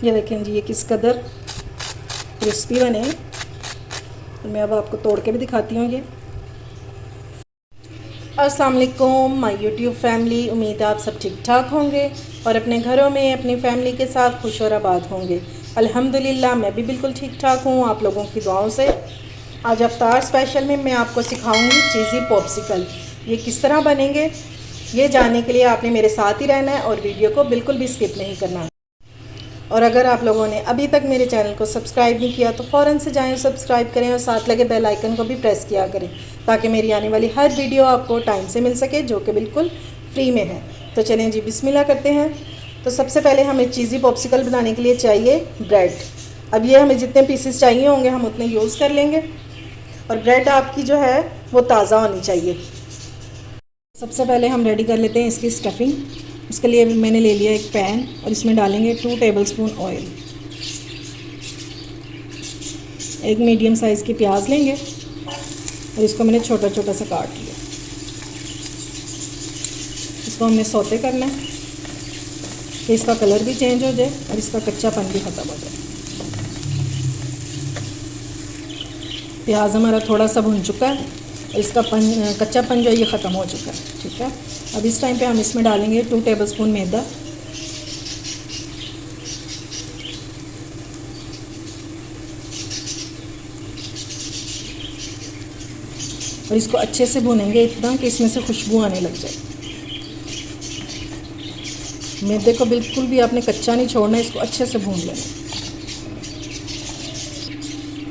ये देखें जी, ये किस कदर क्रिस्पी बने। तो मैं अब आपको तोड़ के भी दिखाती हूँ। ये अस्सलाम वालेकुम माय यूट्यूब फैमिली, उम्मीद है आप सब ठीक ठाक होंगे और अपने घरों में अपनी फैमिली के साथ खुश और आबाद होंगे। अल्हम्दुलिल्लाह मैं भी बिल्कुल ठीक ठाक हूँ, आप लोगों की दुआओं से। आज अफ्तार स्पेशल में मैं आपको सिखाऊंगी चीज़ी पॉप्सिकल। ये किस तरह बनेंगे, ये जानने के लिए आपने मेरे साथ ही रहना है और वीडियो को बिल्कुल भी स्किप नहीं करना। और अगर आप लोगों ने अभी तक मेरे चैनल को सब्सक्राइब नहीं किया तो फ़ौरन से जाएं, सब्सक्राइब करें और साथ लगे बेल आइकन को भी प्रेस किया करें ताकि मेरी आने वाली हर वीडियो आपको टाइम से मिल सके, जो कि बिल्कुल फ्री में है। तो चलें जी, बिस्मिल्लाह करते हैं। तो सबसे पहले हमें चीज़ी पॉप्सिकल बनाने के लिए चाहिए ब्रेड। अब ये हमें जितने पीसेस चाहिए होंगे हम उतने यूज़ कर लेंगे। और ब्रेड आपकी जो है वो ताज़ा होनी चाहिए। सबसे पहले हम रेडी कर लेते हैं इसकी स्टफिंग। इसके लिए मैंने ले लिया एक पैन और इसमें डालेंगे 2 टेबलस्पून ऑयल। एक मीडियम साइज़ की प्याज लेंगे और इसको मैंने छोटा छोटा सा काट लिया। इसको हमने सौते करना है कि इसका कलर भी चेंज हो जाए और इसका कच्चापन भी ख़त्म हो जाए। प्याज हमारा थोड़ा सा भुन चुका है और इसका कच्चापन जो है ये ख़त्म हो चुका है। ठीक है, अब इस टाइम पे हम इसमें डालेंगे 2 टेबलस्पून मैदा। और इसको अच्छे से भूनेंगे इतना कि इसमें से खुशबू आने लग जाए। मैदे को बिल्कुल भी आपने कच्चा नहीं छोड़ना, इसको अच्छे से भून लेना।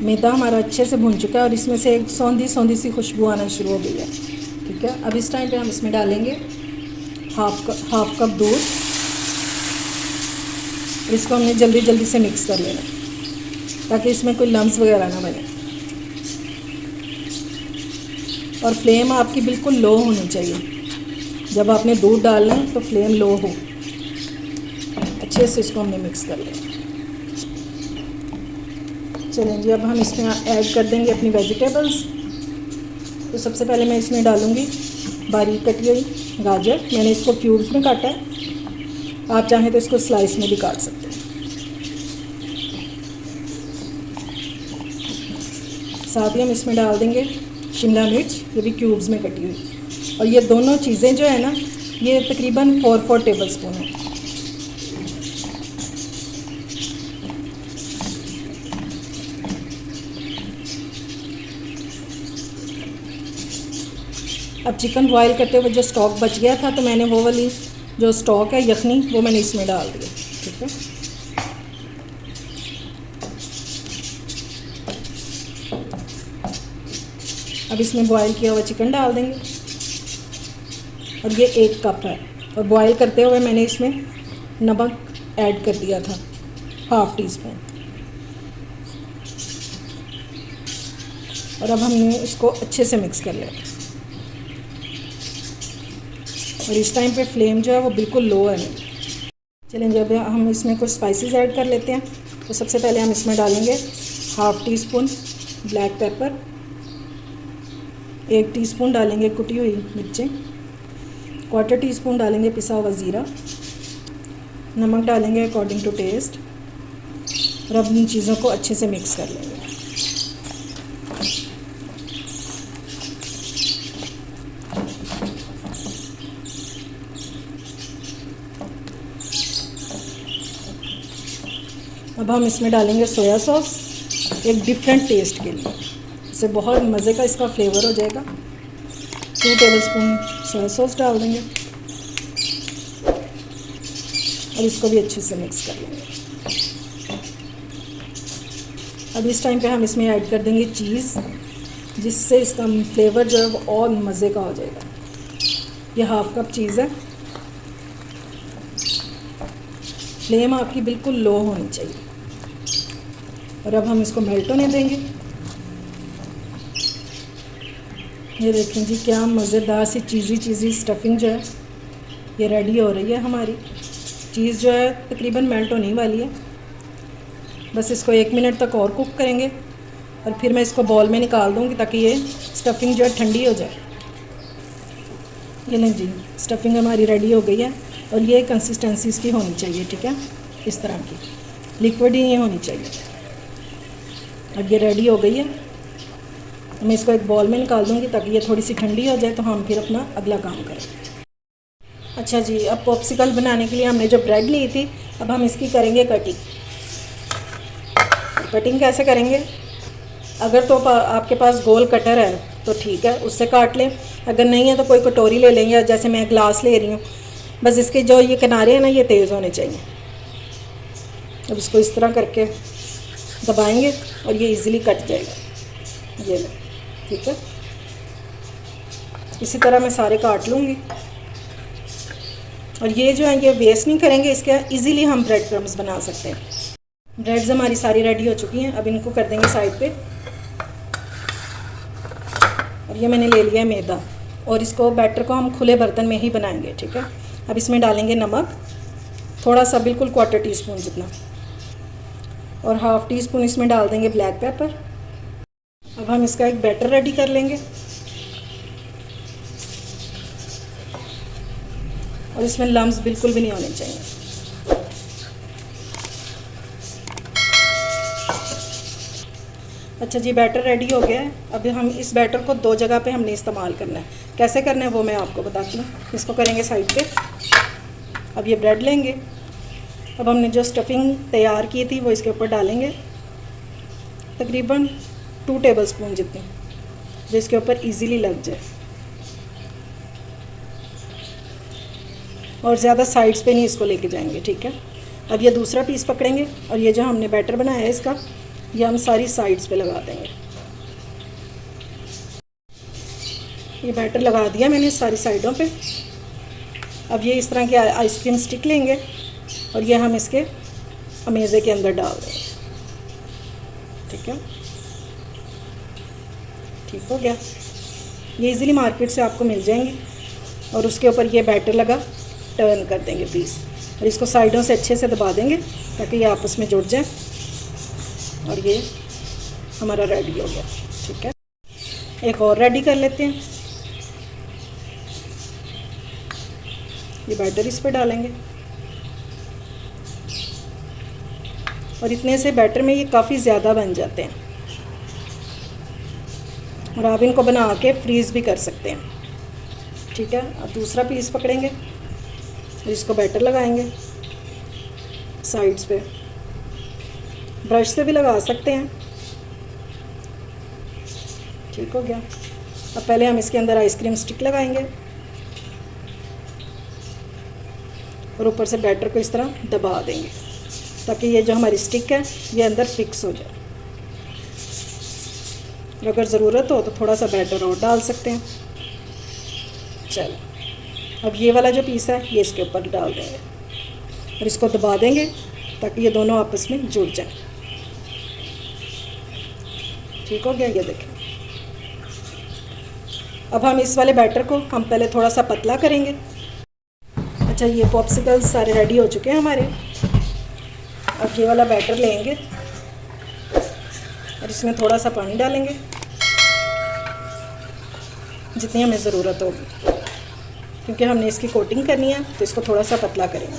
मैदा हमारा अच्छे से भून चुका है और इसमें से एक सौंधी सौंधी सी खुशबू आना शुरू हो गई है। ठीक है, अब इस टाइम पे हम इसमें डालेंगे हाफ कप दूध। इसको हमने जल्दी जल्दी से मिक्स कर लेना ताकि इसमें कोई लम्स वगैरह ना बने। और फ्लेम आपकी बिल्कुल लो होनी चाहिए। जब आपने दूध डालना है तो फ्लेम लो हो। अच्छे से इसको हमने मिक्स कर लेना। चलें जी, अब हम इसमें ऐड कर देंगे अपनी वेजिटेबल्स। तो सबसे पहले मैं इसमें डालूँगी बारीक कटी हुई गाजर। मैंने इसको क्यूब्स में काटा है, आप चाहें तो इसको स्लाइस में भी काट सकते हैं। साथ ही हम इसमें डाल देंगे शिमला मिर्च, ये भी क्यूब्स में कटी हुई। और ये दोनों चीज़ें जो है ना, ये तकरीबन 4 टेबलस्पून है। अब चिकन बॉईल करते हुए जो स्टॉक बच गया था तो मैंने वो वाली जो स्टॉक है यखनी वो मैंने इसमें डाल दिया। ठीक है, अब इसमें बॉईल किया हुआ चिकन डाल देंगे और ये 1 कप है। और बॉईल करते हुए मैंने इसमें नमक ऐड कर दिया था, ½ टीस्पून। और अब हमने इसको अच्छे से मिक्स कर लिया। और इस टाइम पे फ्लेम जो है वो बिल्कुल लो है। चलें जब हम इसमें कुछ स्पाइसेस ऐड कर लेते हैं। तो सबसे पहले हम इसमें डालेंगे ½ टीस्पून ब्लैक पेपर, 1 टीस्पून डालेंगे कुटी हुई मिर्चें, 1/4 टीस्पून डालेंगे पिसा हुआ ज़ीरा, नमक डालेंगे अकॉर्डिंग टू टेस्ट। और अब इन चीज़ों को अच्छे से मिक्स कर लेंगे। अब हम इसमें डालेंगे सोया सॉस, एक डिफरेंट टेस्ट के लिए। इससे बहुत मज़े का इसका फ्लेवर हो जाएगा। 2 टेबलस्पून सोया सॉस डाल देंगे और इसको भी अच्छे से मिक्स कर लेंगे। अब इस टाइम पे हम इसमें ऐड कर देंगे चीज़, जिससे इसका फ्लेवर जो है वो और मज़े का हो जाएगा। ये ½ कप चीज़ है। फ्लेम आपकी बिल्कुल लो होनी चाहिए। और अब हम इसको मेल्ट होने देंगे। ये देखें जी, क्या मज़ेदार सी चीज़ी स्टफिंग जो है ये रेडी हो रही है हमारी। चीज़ जो है तकरीबन मेल्ट होने वाली है। बस इसको 1 मिनट तक और कुक करेंगे और फिर मैं इसको बॉल में निकाल दूँगी ताकि ये स्टफिंग जो है ठंडी हो जाए। ये लें जी, स्टफिंग हमारी रेडी हो गई है और ये कंसिस्टेंसी इसकी होनी चाहिए। ठीक है, इस तरह की। लिक्विड ही नहीं होनी चाहिए। अब ये रेडी हो गई है। मैं इसको एक बॉल में निकाल दूँगी ताकि ये थोड़ी सी ठंडी हो जाए, तो हम फिर अपना अगला काम करें। अच्छा जी, अब पॉप्सिकल बनाने के लिए हमने जो ब्रेड ली थी, अब हम इसकी करेंगे कटिंग। कटिंग कैसे करेंगे? अगर तो आपके पास गोल कटर है तो ठीक है, उससे काट लें। अगर नहीं है तो कोई कटोरी ले लेंगे, जैसे मैं ग्लास ले रही हूँ। बस इसके जो ये किनारे हैं ना, ये तेज़ होने चाहिए। अब इसको इस तरह करके दबाएंगे और ये इजीली कट जाएगा। ये ले, ठीक है। इसी तरह मैं सारे काट लूँगी। और ये जो है ये वेस्ट नहीं करेंगे, इसके इजीली हम ब्रेड क्रम्स बना सकते हैं। ब्रेड्स हमारी सारी रेडी हो चुकी हैं। अब इनको कर देंगे साइड पे। और ये मैंने ले लिया है मैदा, और इसको बैटर को हम खुले बर्तन में ही बनाएंगे, ठीक है। अब इसमें डालेंगे नमक, थोड़ा सा, बिल्कुल 1/4 टीस्पून जितना, और 1/2 टीस्पून इसमें डाल देंगे ब्लैक पेपर। अब हम इसका एक बैटर रेडी कर लेंगे, और इसमें लम्स बिल्कुल भी नहीं होने चाहिए। अच्छा जी, बैटर रेडी हो गया है। अब हम इस बैटर को 2 जगह पे हमने इस्तेमाल करना है। कैसे करना है वो मैं आपको बताती हूँ। इसको करेंगे साइड पे। अब ये ब्रेड लेंगे। अब हमने जो स्टफिंग तैयार की थी वो इसके ऊपर डालेंगे, तकरीबन 2 टेबलस्पून जितनी, जो इसके ऊपर इजीली लग जाए। और ज़्यादा साइड्स पे नहीं इसको लेके जाएंगे, ठीक है। अब ये दूसरा पीस पकड़ेंगे, और ये जो हमने बैटर बनाया है इसका, ये हम सारी साइड्स पे लगा देंगे। ये बैटर लगा दिया मैंने सारी साइडों पे। अब ये इस तरह की आइसक्रीम स्टिक लेंगे, और ये हम इसके अमेज़े के अंदर डाल देंगे, ठीक है। ठीक हो गया। ये इजीली मार्केट से आपको मिल जाएंगी। और उसके ऊपर ये बैटर लगा, टर्न कर देंगे पीस, और इसको साइडों से अच्छे से दबा देंगे ताकि ये आपस में जुड़ जाए। और ये हमारा रेडी हो गया, ठीक है। एक और रेडी कर लेते हैं। ये बैटर इस पे डालेंगे, और इतने से बैटर में ये काफ़ी ज़्यादा बन जाते हैं, और आप इनको बना के फ्रीज़ भी कर सकते हैं, ठीक है। अब दूसरा पीस पकड़ेंगे, इसको बैटर लगाएंगे साइड्स पे। ब्रश से भी लगा सकते हैं, ठीक हो गया। अब पहले हम इसके अंदर आइसक्रीम स्टिक लगाएंगे, और ऊपर से बैटर को इस तरह दबा देंगे ताकि ये जो हमारी स्टिक है ये अंदर फिक्स हो जाए। और अगर ज़रूरत हो तो थोड़ा सा बैटर और डाल सकते हैं। चलो, अब ये वाला जो पीस है ये इसके ऊपर डाल देंगे, और इसको दबा देंगे ताकि ये दोनों आपस में जुड़ जाए। ठीक हो गया, ये देखें। अब हम इस वाले बैटर को हम पहले थोड़ा सा पतला करेंगे। अच्छा, ये पॉप्सिकल्स सारे रेडी हो चुके हैं हमारे। अब ये वाला बैटर लेंगे, और इसमें थोड़ा सा पानी डालेंगे जितनी हमें ज़रूरत होगी, क्योंकि हमने इसकी कोटिंग करनी है तो इसको थोड़ा सा पतला करेंगे।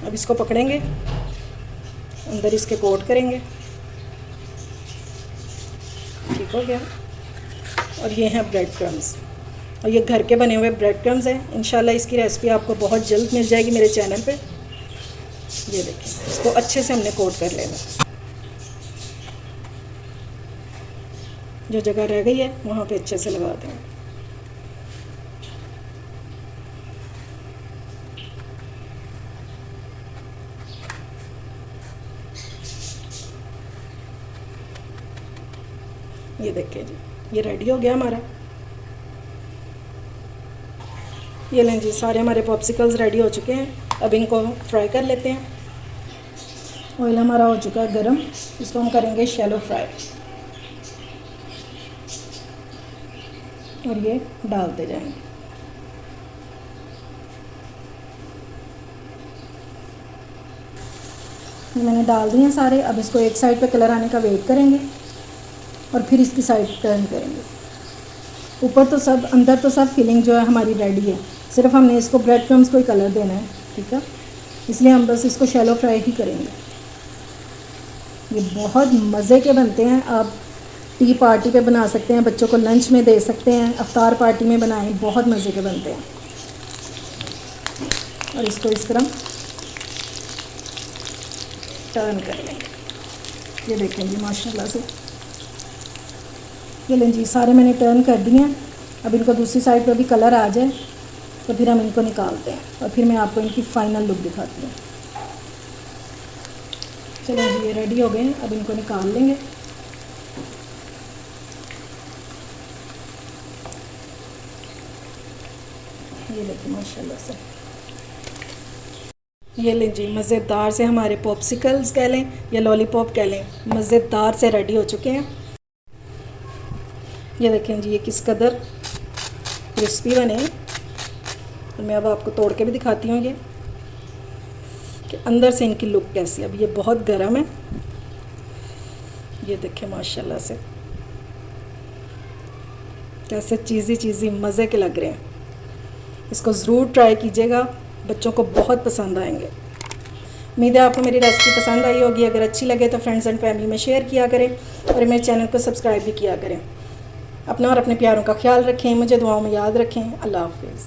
अब इसको पकड़ेंगे, अंदर इसके कोट करेंगे, ठीक हो गया। और ये हैं ब्रेड क्रम्स, और ये घर के बने हुए ब्रेड क्रम्स हैं। इंशाल्लाह इसकी रेसिपी आपको बहुत जल्द मिल जाएगी मेरे चैनल पे। ये देखिए, इसको अच्छे से हमने कोट कर लेना। जो जगह रह गई है वहाँ पे अच्छे से लगा दें। ये देखिए जी, ये रेडी हो गया हमारा। ये लें जी, सारे हमारे पॉप्सिकल्स रेडी हो चुके हैं। अब इनको फ्राई कर लेते हैं। ऑयल हमारा हो चुका है गरम, इसको हम करेंगे शैलो फ्राई। और ये डालते जाएंगे। ये मैंने डाल दिए सारे। अब इसको एक साइड पे कलर आने का वेट करेंगे, और फिर इसकी साइड टर्न करेंगे। ऊपर तो सब, अंदर तो सब फिलिंग जो है हमारी रेडी है, सिर्फ हमने इसको ब्रेड क्रम्स को ही कलर देना है, ठीक है। इसलिए हम बस इसको शैलो फ्राई ही करेंगे। ये बहुत मज़े के बनते हैं। आप टी पार्टी पे बना सकते हैं, बच्चों को लंच में दे सकते हैं, अफ्तार पार्टी में बनाएं, बहुत मज़े के बनते हैं। और इसको इस तरह टर्न कर लेंगे। ये देखें जी माशाल्लाह से। ये लें जी, सारे मैंने टर्न कर दिए हैं। अब इनको दूसरी साइड पर भी कलर आ जाए तो फिर हम इनको निकालते हैं और फिर मैं आपको इनकी फ़ाइनल लुक दिखाती हूँ। चलो जी, ये रेडी हो गए हैं। अब इनको निकाल लेंगे। ये देखिए माशाल्लाह से। ये लें जी, मज़ेदार से हमारे पॉप्सिकल्स कह लें या लॉलीपॉप कह लें, मज़ेदार से रेडी हो चुके हैं। ये देखें जी, ये किस कदर क्रिस्पी बने हैं। और मैं अब आपको तोड़ के भी दिखाती हूँ ये कि अंदर से इनकी लुक कैसी है। अब ये बहुत गर्म है। ये देखें माशाल्लाह से कैसे चीज़ी मज़े के लग रहे हैं। इसको ज़रूर ट्राई कीजिएगा, बच्चों को बहुत पसंद आएंगे। उम्मीद है आपको मेरी रेसिपी पसंद आई होगी। अगर अच्छी लगे तो फ्रेंड्स एंड फैमिली में शेयर किया करें और मेरे चैनल को सब्सक्राइब भी किया करें। अपना और अपने प्यारों का ख्याल रखें, मुझे दुआओं में याद रखें। अल्लाह हाफिज़।